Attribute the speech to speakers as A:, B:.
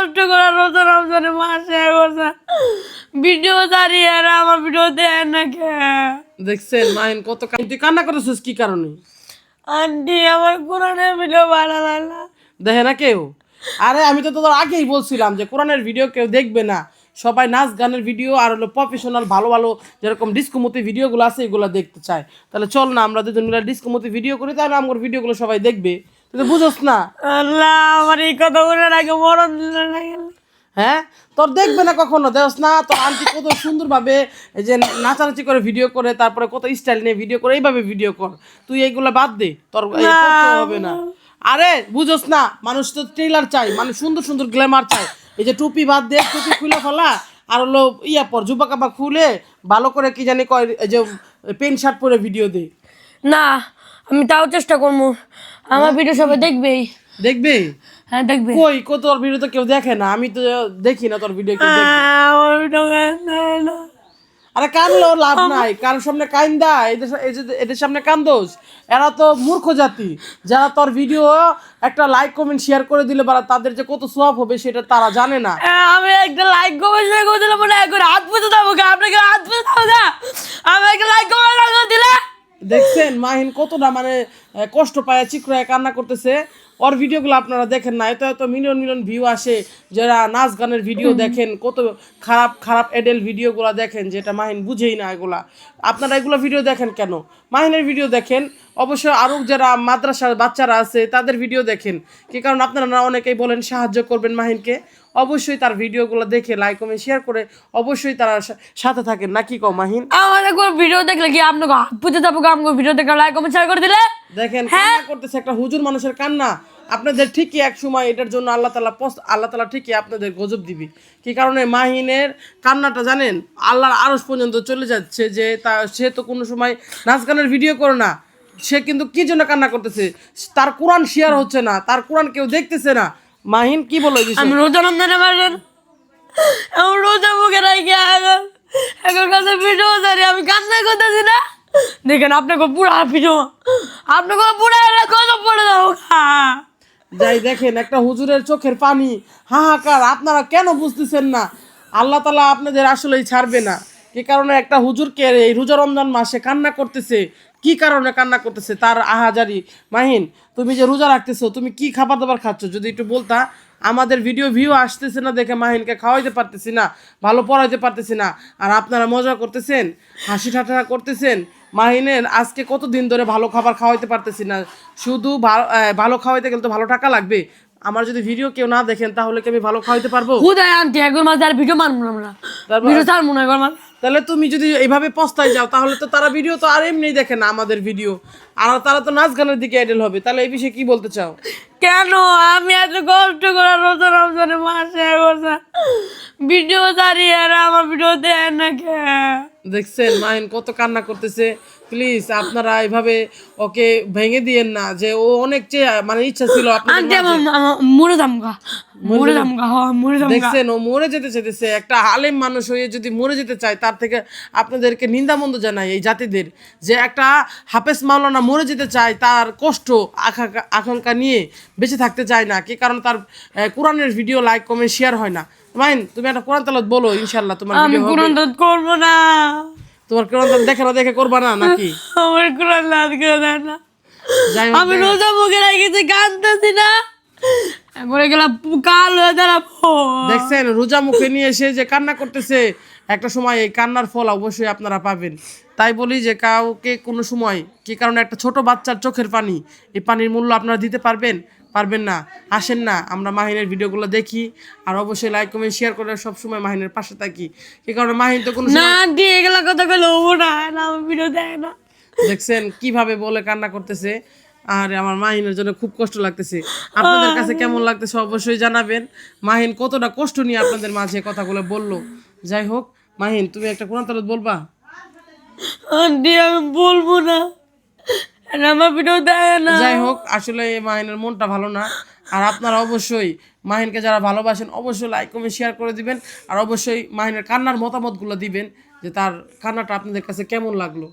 A: কষ্ট করে রোজা রমজানে মাসে করছে ভিডিও দাঁড়িয়ে আর আমার ভিডিও দেয় না কে?
B: দেখছেন মাহিন কত তুই কান্না করতেছিস কি কারণে?
A: আন্টি আমার কোরআনের ভিডিও ভালো লাগে না।
B: দেখে না কেউ? আরে আমি তো তোদের আগেই বলছিলাম যে কোরআনের ভিডিও কেউ দেখবে না, সবাই নাচ গানের ভিডিও আর হলো প্রফেশনাল ভালো ভালো যেরকম ডিস্কোমতি ভিডিওগুলো আছে এগুলো দেখতে চায়। তাহলে চল না আমরা দুজন মিলে ডিস্কোমতি ভিডিও করি, তাহলে আমার ভিডিওগুলো সবাই দেখবে। তুই তো বুঝোস না।
A: আল্লাহ আমার এই কথা বলে আগে মরণ দিল না গেল।
B: হ্যাঁ তোর দেখবে না কখনো, দেখস না তোর আন্টি কত সুন্দরভাবে এই যে নাচানাচি করে ভিডিও করে, তারপরে কত স্টাইল নিয়ে ভিডিও করে, এইভাবে ভিডিও কর। তুই এইগুলো বাদ দে, তোর এই করতে হবে না। আরে বুঝোস না, মানুষ তো ট্রেলার চাই, মানুষ সুন্দর সুন্দর গ্ল্যামার চাই। এই যে টুপি বাদ দে, টুপি খুলে ফেলা আর হলো ইয়া পর জুবা কাপা খুলে ভালো করে কি জানি কয় এই যে প্যান্ট শার্ট পরে ভিডিও দে।
A: না আমি তাও চেষ্টা করবো, আমার ভিডিও সবাই দেখবেই।
B: দেখবে?
A: হ্যাঁ দেখবে।
B: কই কো তোর ভিডিও তো কেউ দেখে না, আমি তো দেখি না তোর ভিডিও কেউ দেখে।
A: আমার ভিডিও দেয় না।
B: আরে কানলো লাভ নাই, কার সামনে কান্দা, এদের সামনে কান্দোস? এরা তো মূর্খ জাতি, যারা তোর ভিডিও একটা লাইক কমেন্ট শেয়ার করে দিলে বা তাদের যে কত সোয়াব হবে সেটা তারা জানে না।
A: আমি একটা লাইক কমেন্ট করে দিলাম, মনে হয় হাত পুজো দেবো গা, আপনাকে হাত পুজো দেবো গা। আমি একটা লাইক কমেন্ট করে দিলে
B: দেখছেন মাহিন কতটা মানে কষ্ট পায়, চিকরায় কান্না করতেছে। ওর ভিডিওগুলো আপনারা দেখেন না, এত এত মিলিয়ন মিলিয়ন ভিউ আসে। যারা নাচ গানের ভিডিও দেখেন, কত খারাপ খারাপ এডেল ভিডিওগুলো দেখেন, যেটা মাহিন বুঝেই না এগুলা। আপনারা এগুলো ভিডিও দেখেন কেন? মাহিনের ভিডিও দেখেন, অবশ্যই আরও যারা মাদ্রাসার বাচ্চারা আছে তাদের ভিডিও দেখেন। কি কারণ আপনারা না অনেকেই বলেন সাহায্য করবেন মাহিনকে, অবশ্যই তার ভিডিওগুলো দেখে লাইক কমেন্ট শেয়ার করে অবশ্যই তারা সাথে থাকেন, নাকি কও মাহিন?
A: আমাদের কোনো ভিডিও দেখলে কি আপনাকে হাত পুজো দেবো গা, আমাকে ভিডিও দেখে লাইক কমেন্ট শেয়ার করে দিলে?
B: দেখেন কান্না করতেছে একটা হুজুর মানুষের কান্না। আপনাদের ঠিকই এক সময় এটার জন্য আল্লাহ তাআলা ঠিকই আপনাদের গজব দিবি। কি কারণে মাহিনের কান্নাটা জানেন আল্লাহর আরশ পর্যন্ত চলে যাচ্ছে, যে সে তো কোনো সময় নাচ গানের ভিডিও করে না, সে কিন্তু কি জন্য কান্না করতেছে? তার কোরআন শেয়ার হচ্ছে না, তার কোরআন কেউ দেখতেছে না। মাহিন কি বলে দিছে?
A: আমি রোজা রমজানে মারেন, আমি রোজা মুখে রাখি এখন কাছে ভিডিও জানি আমি কান্না করতেছি না। দেখেন আপনাকে পুরা ভিডিও, আপনাকে পুরা কত পড়ে যাবো খা।
B: যাই দেখেন একটা হুজুরের চোখের পানি, হাহাকার, আপনারা কেন বুঝতেছেন না? আল্লাহ তাআলা আপনাদের আসলেই ছাড়বে না। কি কারণে একটা হুজুরকে এই রোজা রমজান মাসে কান্না করতেছে, কি কারণে কান্না করতেছে তার আহাজারি। মাহিন তুমি যে রোজা রাখতেছো, তুমি কি খাবার দাবার খাচ্ছ যদি একটু বলতা? আমাদের ভিডিও ভিউ আসতেছে না দেখে মাহিনকে খাওয়াইতে পারতেছি না, ভালো পড়াইতে পারতেছি না, আর আপনারা মজা করতেছেন, হাসি ঠাট্টা করতেছেন। মাহিনের আজকে কতদিন ধরে ভালো খাবার খাওয়াইতে পারতেছি না। শুধু ভালো খাওয়াইতে গেলে তো ভালো টাকা লাগবে। আমার যদি ভিডিও কেউ না দেখেন তাহলে কি আমি ভালো খাওয়াইতে পারবো?
A: হুদায় আনটি একবার মাঝে আর ভিডিও মারবো না আমরা, ভিডিও ছাড়বো না একবার মাঝে।
B: তাহলে তুমি যদি এইভাবে পস্তায় যাও তাহলে তো তারা ভিডিও তো আর এমনি দেখে না আমাদের ভিডিও, আর তারা তো নাচ গানের দিকে অ্যাডেল হবে। তাহলে এই বিষয়ে কি বলতে চাও?
A: কেন আমি এত কষ্ট করে রোজা রমজানে মাসে করছে ভিডিও দাঁড়িয়ে আর আমার ভিডিও দেয় না কে?
B: দেখছেন মাহিন কত কান্না করতেছে। প্লিজ আপনারা এইভাবে ওকে ভেঙে দিয়েন না, যে ও অনেক মানে ইচ্ছা ছিল
A: আন্টি আমার মরে যামগা, মরে যামগা, মরে যামগা।
B: দেখছেন ও মরে যেতে চাইতেছে। একটা আলেম মানুষ হয়ে যদি মরে যেতে চায়, তার থেকে আপনাদেরকে নিন্দামন্দ জানাই এই জাতিদের, যে একটা হাফেজ মাওলানা মরে যেতে চায়, তার কষ্ট আকাঙ্ক্ষা নিয়ে বেঁচে থাকতে চায় না। কি কারণ তার কোরআনের ভিডিও লাইক কমেন্ট শেয়ার হয় না। মাহিন তুমি একটা কোরআন তেলাওয়াত বলো, ইনশাআল্লাহ তোমার
A: আমি
B: ভিডিও হবে।
A: কোরআন তেলাওয়াত করব না।
B: তোমার কোরআন তেলাওয়াত দেখে না দেখে করবা না নাকি?
A: আমার কোরআন তেলাওয়াত করে দেয় না। আমি রোজা মুখে রেখেছি, কাঁদতেছি না, একবারে গেলাম কাল হয়ে দাঁড়াবো।
B: দেখছেন রোজা মুখে নিয়ে এসে যে কান্না করতেছে, একটা সময় এই কান্নার ফল অবশ্যই আপনারা পাবেন। তাই বলি যে কাউকে কোনো সময়, কি কারণে একটা ছোট বাচ্চার চোখের পানি, এই পানির মূল্য আপনারা দিতে পারবেন? পারবেন না। আসেন না আমরা মাহিনের ভিডিওগুলো দেখি, আর অবশ্যই লাইক কমেন্ট শেয়ার করে সবসময় মাহিনের পাশে থাকি। কি কারণে মাহিন তো কোনো
A: না দিয়ে গেলা কথা কইলে ও না আমার ভিডিও দেয় না।
B: দেখছেন কিভাবে বলে কান্না করতেছে, আর আমার মাহিনের জন্য খুব কষ্ট লাগতেছে। আপনাদের কাছে কেমন লাগতেছে অবশ্যই জানাবেন। মাহিন কতটা কষ্ট নিয়ে আপনাদের মাঝে কথাগুলো বললো। যাই হোক মাহিন তুমি একটা কোরআন তেলাওয়াত বলবা?
A: আন্টি আমি বলবো না, আমার ভিডিও দেয় না।
B: যাই হোক আসলে এই মাহিনের মনটা ভালো না। আর আপনারা অবশ্যই মাহিনকে যারা ভালোবাসেন অবশ্যই লাইক কমেন্ট শেয়ার করে দিবেন, আর অবশ্যই মাহিনের কান্নার মতামতগুলো দিবেন, যে তার কান্নাটা আপনাদের কাছে কেমন লাগলো।